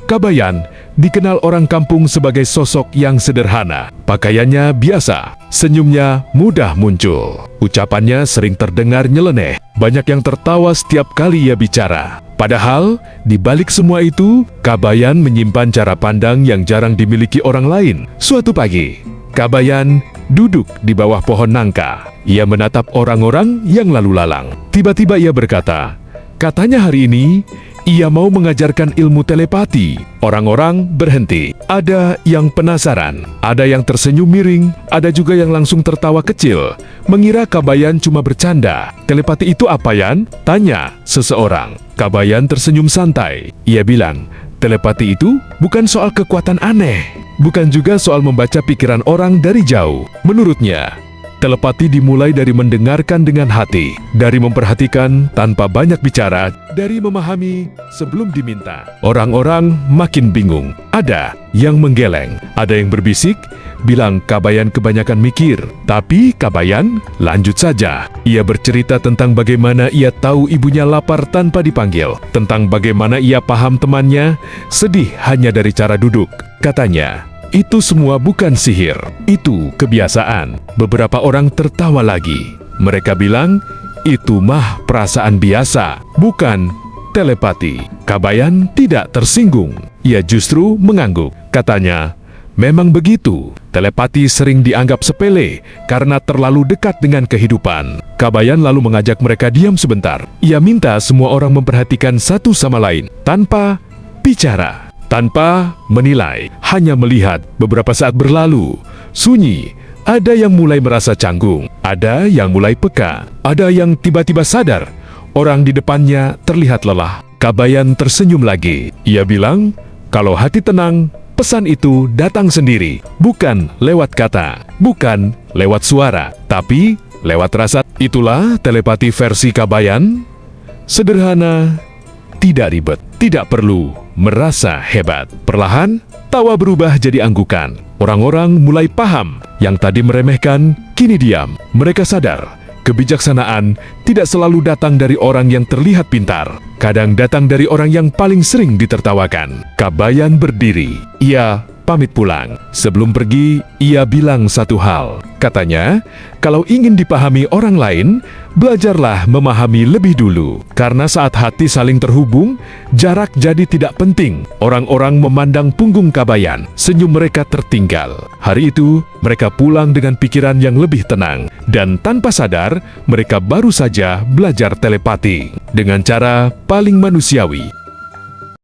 Kabayan dikenal orang kampung sebagai sosok yang sederhana. Pakaiannya biasa, senyumnya mudah muncul. Ucapannya sering terdengar nyeleneh, banyak yang tertawa setiap kali ia bicara. Padahal, di balik semua itu, Kabayan menyimpan cara pandang yang jarang dimiliki orang lain. Suatu pagi, Kabayan duduk di bawah pohon nangka. Ia menatap orang-orang yang lalu lalang. Tiba-tiba ia berkata, katanya hari ini, ia mau mengajarkan ilmu telepati. Orang-orang berhenti. Ada yang penasaran, ada yang tersenyum miring, ada juga yang langsung tertawa kecil, mengira Kabayan cuma bercanda. Telepati itu apa, Yan? Tanya seseorang. Kabayan tersenyum santai. Ia bilang, telepati itu bukan soal kekuatan aneh, bukan juga soal membaca pikiran orang dari jauh. Menurutnya, telepati dimulai dari mendengarkan dengan hati, dari memperhatikan tanpa banyak bicara, dari memahami sebelum diminta. Orang-orang makin bingung. Ada yang menggeleng, ada yang berbisik, bilang Kabayan kebanyakan mikir. Tapi Kabayan lanjut saja. Ia bercerita tentang bagaimana ia tahu ibunya lapar tanpa dipanggil, tentang bagaimana ia paham temannya sedih hanya dari cara duduk. Katanya, itu semua bukan sihir, itu kebiasaan. Beberapa orang tertawa lagi. Mereka bilang, itu mah perasaan biasa, bukan telepati. Kabayan tidak tersinggung. Ia justru mengangguk. Katanya, memang begitu. Telepati sering dianggap sepele karena terlalu dekat dengan kehidupan. Kabayan lalu mengajak mereka diam sebentar. Ia minta semua orang memperhatikan satu sama lain, tanpa bicara, tanpa menilai, hanya melihat. Beberapa saat berlalu, sunyi. Ada yang mulai merasa canggung, ada yang mulai peka, ada yang tiba-tiba sadar. Orang di depannya terlihat lelah. Kabayan tersenyum lagi. Ia bilang, kalau hati tenang, pesan itu datang sendiri. Bukan lewat kata, bukan lewat suara, tapi lewat rasa. Itulah telepati versi Kabayan. Sederhana, tidak ribet, tidak perlu merasa hebat. Perlahan, tawa berubah jadi anggukan. Orang-orang mulai paham. Yang tadi meremehkan, kini diam. Mereka sadar, kebijaksanaan tidak selalu datang dari orang yang terlihat pintar. Kadang datang dari orang yang paling sering ditertawakan. Kabayan berdiri. Ia pamit pulang. Sebelum pergi, ia bilang satu hal. Katanya, kalau ingin dipahami orang lain, belajarlah memahami lebih dulu. Karena saat hati saling terhubung, jarak jadi tidak penting. Orang-orang memandang punggung Kabayan. Senyum mereka tertinggal. Hari itu, mereka pulang dengan pikiran yang lebih tenang. Dan tanpa sadar, mereka baru saja belajar telepati. Dengan cara paling manusiawi.